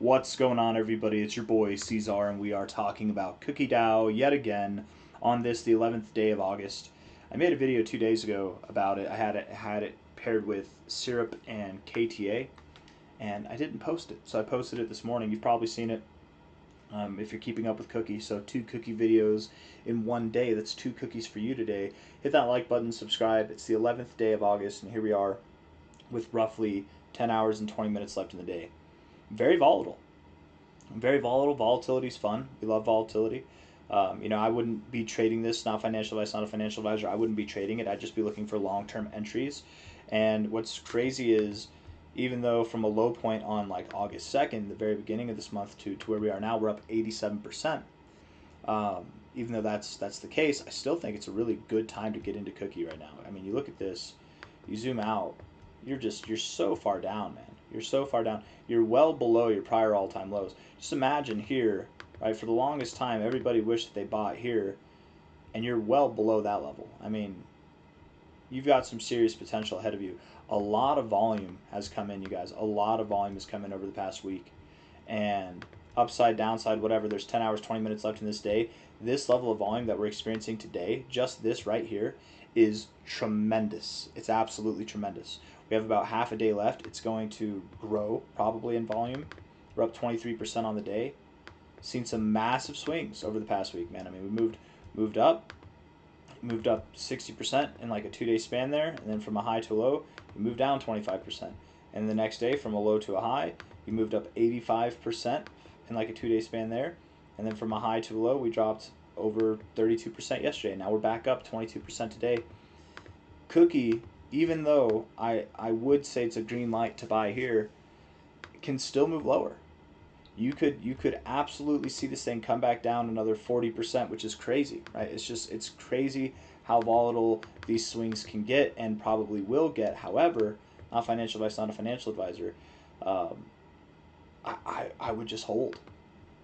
What's going on, everybody? It's your boy C-Zar, and we are talking about Cookie DAO yet again on this, the 11th day of August. I made a video 2 days ago about it. I had it paired with syrup and KTA, and I didn't post it, so I posted it this morning. You've probably seen it if you're keeping up with cookies. So 2 cookie videos in one day. That's 2 cookies for you today. Hit that like button, subscribe. It's the 11th day of August, and here we are with roughly 10 hours and 20 minutes left in the day. Very volatile. Very volatile. Volatility is fun. We love volatility. I wouldn't be trading this. Not financial advice, not a financial advisor. I wouldn't be trading it. I'd just be looking for long-term entries. And what's crazy is, even though from a low point on like August 2nd, the very beginning of this month, to where we are now, we're up 87%. Even though that's the case, I still think it's a really good time to get into cookie right now. I mean, you look at this, you zoom out, you're so far down, man. You're so far down. You're well below your prior all-time lows. Just imagine here, right? For the longest time, everybody wished that they bought here, and you're well below that level. I mean, you've got some serious potential ahead of you. A lot of volume has come in, you guys. A lot of volume has come in over the past week. And upside, downside, whatever, there's 10 hours, 20 minutes left in this day. This level of volume that we're experiencing today, just this right here, is tremendous. It's absolutely tremendous. We have about half a day left. It's going to grow probably in volume. We're up 23% on the day. Seen some massive swings over the past week, man. I mean, we moved up 60% in like a 2-day span there, and then from a high to a low, we moved down 25%. And the next day, from a low to a high, we moved up 85% in like a 2-day span there, and then from a high to a low, we dropped over 32% yesterday. Now we're back up 22% today. Cookie, even though I would say it's a green light to buy here, can still move lower. You could absolutely see this thing come back down another 40%, which is crazy, right? It's crazy how volatile these swings can get and probably will get. However, not financial advice, not a financial advisor. I would just hold.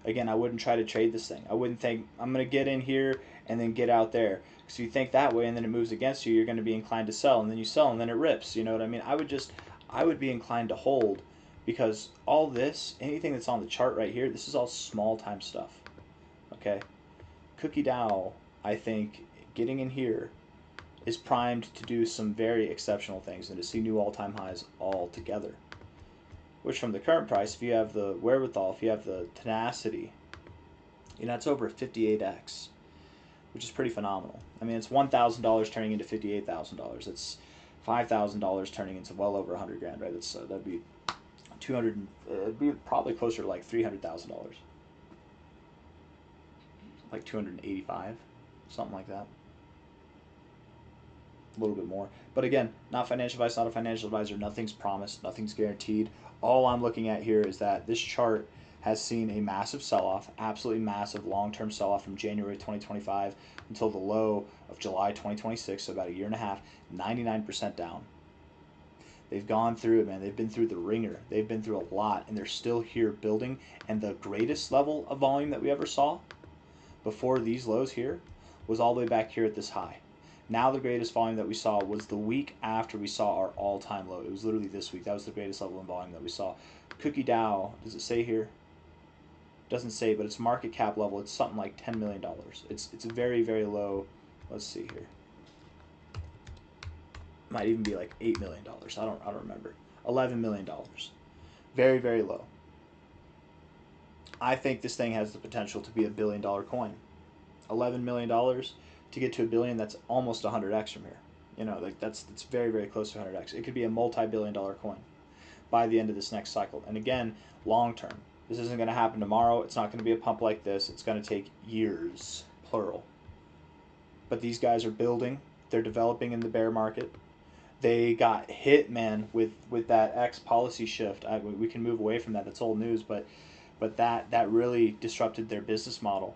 Again, I wouldn't try to trade this thing. I wouldn't think I'm going to get in here and then get out there. Because if you think that way and then it moves against you, you're going to be inclined to sell, and then you sell and then it rips. You know what I mean? I would be inclined to hold, because all this, anything that's on the chart right here, this is all small time stuff. Okay? Cookie DAO, I think, getting in here is primed to do some very exceptional things and to see new all-time highs altogether. Which, from the current price, if you have the wherewithal, if you have the tenacity, it's over 58x, which is pretty phenomenal. I mean, it's $1,000 turning into $58,000. It's $5,000 turning into well over 100 grand, right? That'd be 200. It'd be probably closer to like $300,000, like 285, something like that. A little bit more. But again, not financial advice, not a financial advisor. Nothing's promised, nothing's guaranteed. All I'm looking at here is that this chart has seen a massive sell-off, absolutely massive long-term sell-off from January 2025 until the low of July 2026, so about a year and a half, 99% down. They've gone through it, man. They've been through the ringer. They've been through a lot, and they're still here building. And the greatest level of volume that we ever saw before these lows here was all the way back here at this high. Now the greatest volume that we saw was the week after we saw our all-time low. It was literally this week. That was the greatest level of volume that we saw. Cookie DAO, does it say here? Doesn't say, but its market cap level, it's something like $10 million. It's a very, very low. Let's see here. Might even be like $8 million. I don't remember. $11 million. Very, very low. I think this thing has the potential to be a $1 billion coin. $11 million to get to $1 billion, that's almost 100x from here. Like it's very, very close to 100x. It could be a multi-billion-dollar coin by the end of this next cycle. And again, long term. This isn't going to happen tomorrow. It's not going to be a pump like this. It's going to take years, plural. But these guys are building. They're developing in the bear market. They got hit, man, with that X policy shift. We can move away from that. That's old news, but that really disrupted their business model.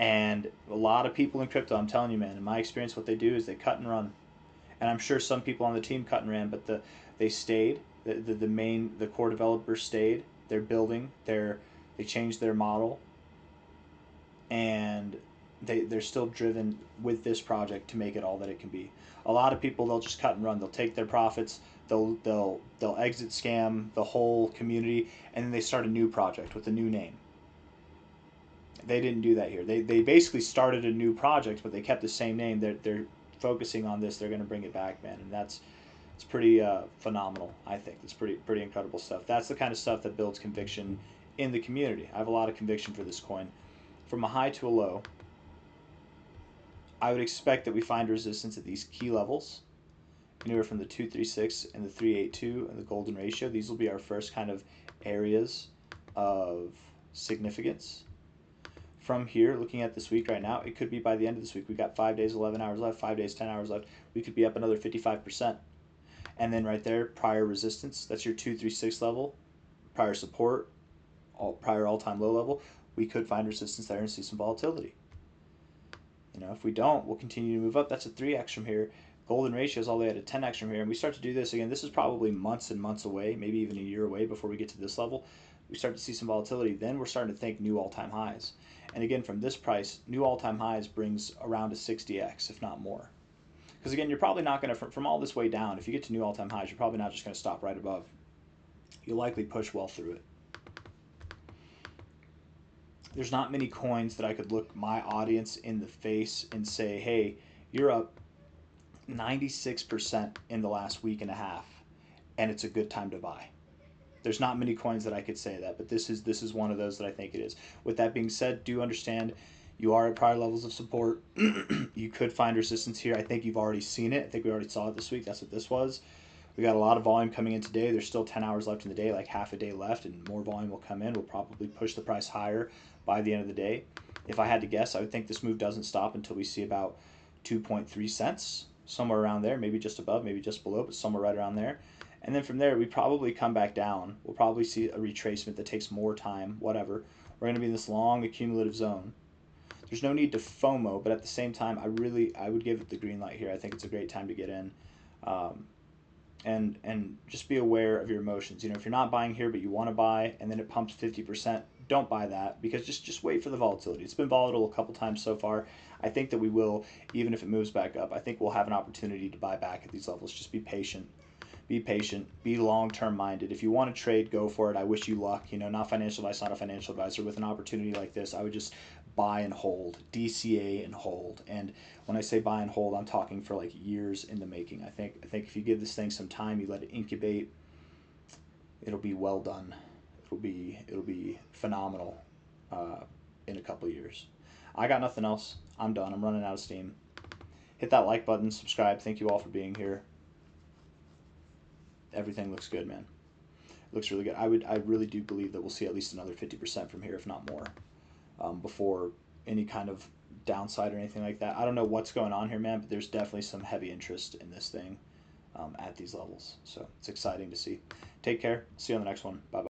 And a lot of people in crypto, I'm telling you, man, in my experience, what they do is they cut and run. And I'm sure some people on the team cut and ran, but they stayed. The core developers stayed. They're building. They changed their model, and they're still driven with this project to make it all that it can be. A lot of people, they'll just cut and run. They'll take their profits, they'll exit scam the whole community, and then they start a new project with a new name. They didn't do that here. They basically started a new project, but they kept the same name. They're focusing on this. They're going to bring it back, man, and it's pretty phenomenal. I think it's pretty incredible stuff. That's the kind of stuff that builds conviction in the community. I have a lot of conviction for this coin. From a high to a low, I would expect that we find resistance at these key levels, anywhere from the 236 and the 382 and the golden ratio. These will be our first kind of areas of significance. From here, looking at this week right now, it could be by the end of this week. We've got 5 days, 11 hours left, 5 days, 10 hours left. We could be up another 55%. And then right there, prior resistance, that's your 236 level, prior support, prior all-time low level. We could find resistance there and see some volatility. You know, if we don't, we'll continue to move up. That's a 3x from here. Golden ratio is all the way at a 10x from here. And we start to do this again. This is probably months and months away, maybe even a year away before we get to this level. We start to see some volatility. Then we're starting to think new all-time highs. And again, from this price, new all-time highs brings around a 60x, if not more. Because again, you're probably not going to, from all this way down, if you get to new all-time highs, you're probably not just going to stop right above. You'll likely push well through it. There's not many coins that I could look my audience in the face and say, hey, you're up 96% in the last week and a half, and it's a good time to buy. There's not many coins that I could say that, but this is one of those that I think it is. With that being said, do understand you are at prior levels of support. You could find resistance here. I think you've already seen it. I think we already saw it this week. That's what this was. We got a lot of volume coming in today. There's still 10 hours left in the day, like half a day left, and more volume will come in. We'll probably push the price higher by the end of the day. If I had to guess, I would think this move doesn't stop until we see about 2.3 cents, somewhere around there, maybe just above, maybe just below, but somewhere right around there. And then from there, we probably come back down. We'll probably see a retracement that takes more time, whatever. We're going to be in this long accumulative zone. There's no need to FOMO, but at the same time, I would give it the green light here. I think it's a great time to get in. And just be aware of your emotions. You know, if you're not buying here, but you want to buy, and then it pumps 50%, don't buy that, because just wait for the volatility. It's been volatile a couple times so far. I think that we will, even if it moves back up, I think we'll have an opportunity to buy back at these levels. Just be patient. Be patient. Be long-term minded. If you want to trade, go for it. I wish you luck. You know, not financial advice, not a financial advisor. With an opportunity like this, I would just buy and hold, DCA and hold. And when I say buy and hold, I'm talking for like years in the making. I think if you give this thing some time, you let it incubate, it'll be well done. It'll be phenomenal in a couple of years. I got nothing else. I'm done. I'm running out of steam. Hit that like button, subscribe. Thank you all for being here. Everything looks good, man. It looks really good. I really do believe that we'll see at least another 50% from here, if not more, before any kind of downside or anything like that. I don't know what's going on here, man, but there's definitely some heavy interest in this thing at these levels. So it's exciting to see. Take care. See you on the next one. Bye-bye.